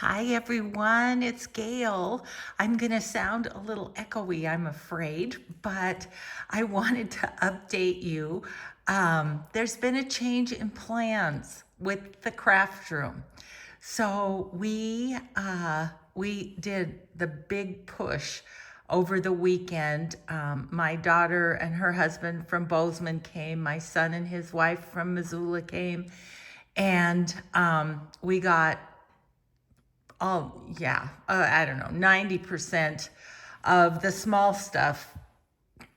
Hi everyone, it's Gail. I'm going to sound a little echoey, I'm afraid, but I wanted to update you. There's been a change in plans with the craft room. So we did the big push over the weekend. My daughter and her husband from Bozeman came. My son and his wife from Missoula came. And we got I don't know, 90% of the small stuff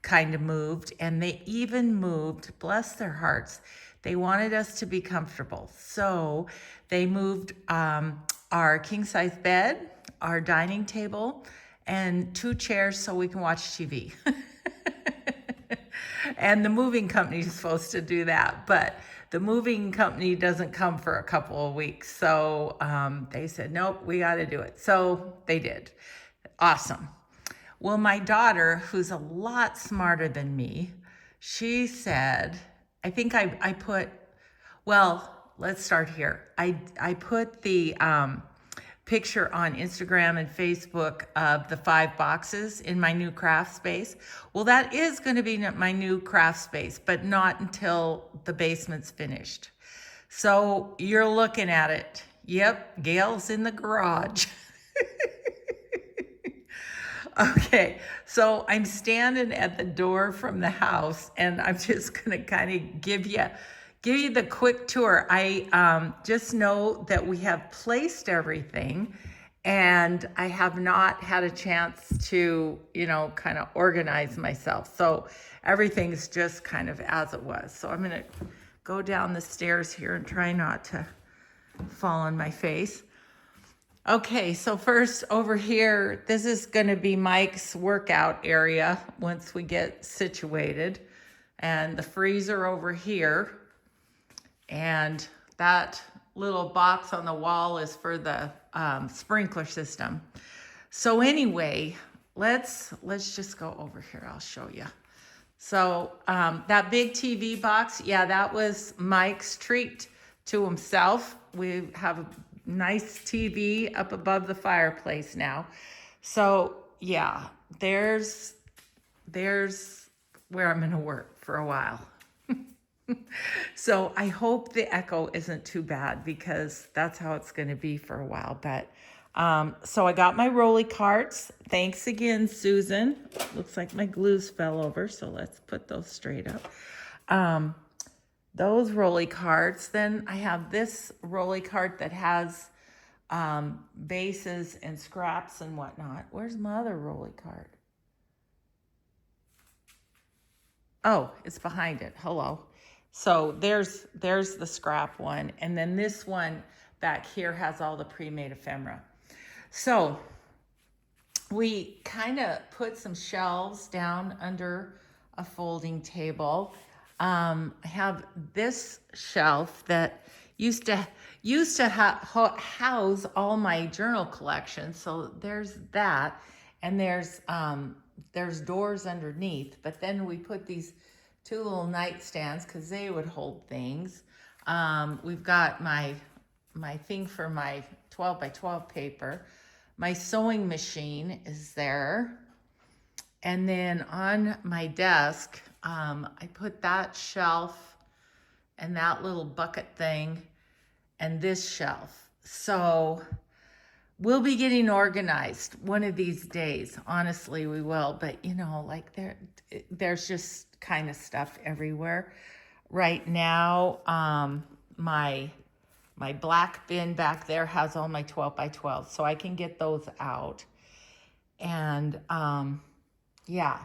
kind of moved, and they even moved, bless their hearts, they wanted us to be comfortable. So they moved our king size bed, our dining table, and 2 chairs so we can watch TV. And the moving company is supposed to do that, but the moving company doesn't come for a couple of weeks. So they said, nope, we got to do it. So they did. Awesome. Well, my daughter, who's a lot smarter than me, she said, I think I put, well, let's start here. I put the picture on Instagram and Facebook of the 5 boxes in my new craft space. Well, that is going to be my new craft space, but not until the basement's finished. So you're looking at it. Yep, Gail's in the garage. Okay, so I'm standing at the door from the house, and I'm just gonna kind of give you the quick tour. I just know that we have placed everything, and I have not had a chance to, kind of organize myself. So everything's just kind of as it was. So I'm gonna go down the stairs here and try not to fall on my face. Okay, so first over here, this is going to be Mike's workout area once we get situated. And the freezer over here. And that little box on the wall is for the sprinkler system. So anyway, let's just go over here. I'll show you. So that big TV box, yeah, that was Mike's treat to himself. We have a nice TV up above the fireplace now. So yeah, there's where I'm going to work for a while. So I hope the echo isn't too bad because that's how it's going to be for a while. But so I got my rolly carts. Thanks again, Susan. Looks like my glues fell over, so let's put those straight up. Those rolly carts. Then I have this rolly cart that has bases and scraps and whatnot. Where's my other rolly cart? Oh, it's behind it. Hello. So there's the scrap one. And then this one back here has all the pre-made ephemera. So we kind of put some shelves down under a folding table. I have this shelf that used to house all my journal collection. So there's that, and there's doors underneath. But then we put these 2 little nightstands because they would hold things. We've got my thing for my 12 by 12 paper. My sewing machine is there. And then on my desk, I put that shelf and that little bucket thing and this shelf. So we'll be getting organized one of these days. Honestly, we will. But, like there's just kind of stuff everywhere. Right now, my black bin back there has all my 12 by 12, so I can get those out. And yeah,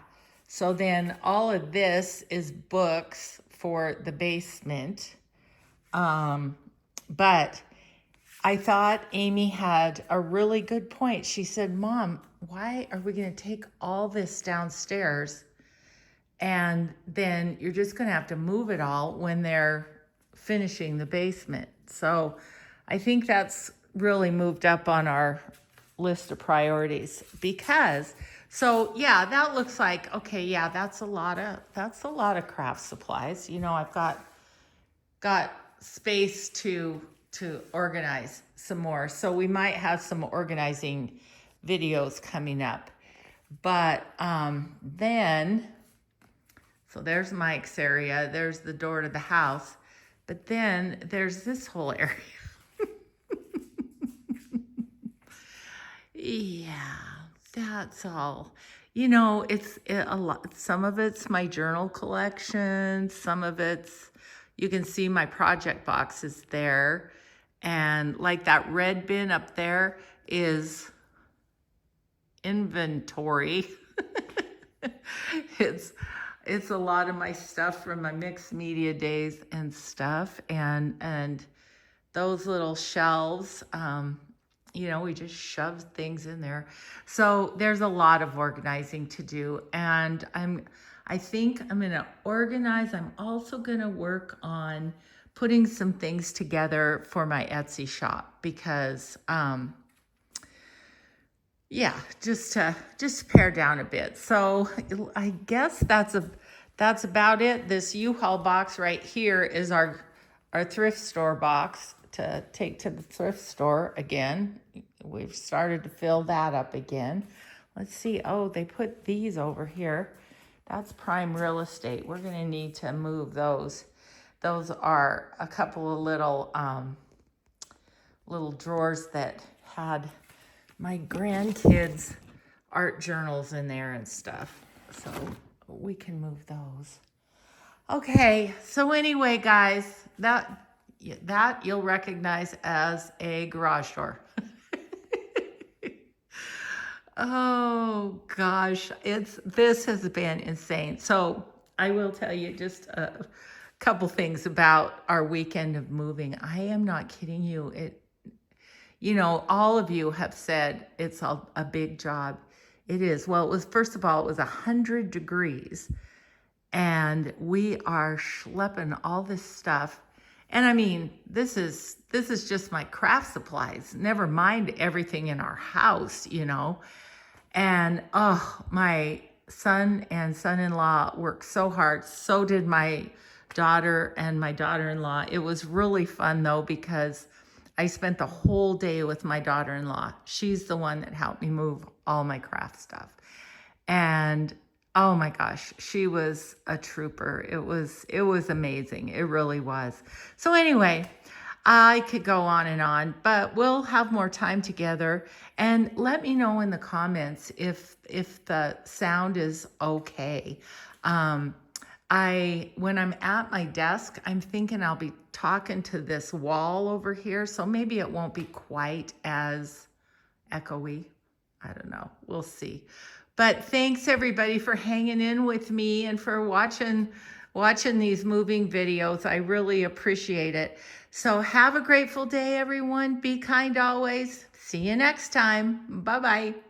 so then all of this is books for the basement. But I thought Amy had a really good point. She said, Mom, why are we going to take all this downstairs and then you're just going to have to move it all when they're finishing the basement? So I think that's really moved up on our list of priorities because, so yeah, that looks like, okay, yeah, that's a lot of craft supplies. I've got space to organize. some more. So we might have some organizing videos coming up. But then, so there's Mike's area. There's the door to the house. But then there's this whole area. Yeah, that's all. You know, it's a lot. Some of it's my journal collection. Some of it's, you can see my project boxes there. And like that red bin up there is inventory. It's a lot of my stuff from my mixed media days and stuff. And those little shelves, you know, we just shove things in there. So there's a lot of organizing to do. And I think I'm gonna organize. I'm also gonna work on putting some things together for my Etsy shop because, yeah, just to pare down a bit. So I guess that's about it. This U-Haul box right here is our thrift store box to take to the thrift store again. We've started to fill that up again. Let's see. Oh, they put these over here. That's prime real estate. We're gonna need to move those. Those are a couple of little drawers that had my grandkids' art journals in there and stuff. So we can move those. Okay, so anyway, guys, that you'll recognize as a garage door. Oh gosh, this has been insane. So I will tell you just a couple things about our weekend of moving. I am not kidding you. You know, all of you have said it's a big job. It is. Well, it was, first of all, it was 100 degrees and we are schlepping all this stuff. And I mean, this is just my craft supplies, never mind everything in our house, you know. And oh, my son and son-in-law worked so hard. So did my daughter and my daughter-in-law. It was really fun though, because I spent the whole day with my daughter-in-law. She's the one that helped me move all my craft stuff. And oh my gosh, she was a trooper. It was amazing. It really was. So anyway, I could go on, but we'll have more time together. And let me know in the comments if the sound is okay. When I'm at my desk, I'm thinking I'll be talking to this wall over here, so maybe it won't be quite as echoey. I don't know. We'll see. But thanks everybody for hanging in with me and for watching these moving videos. I really appreciate it. So have a grateful day, everyone. Be kind always. See you next time. Bye-bye.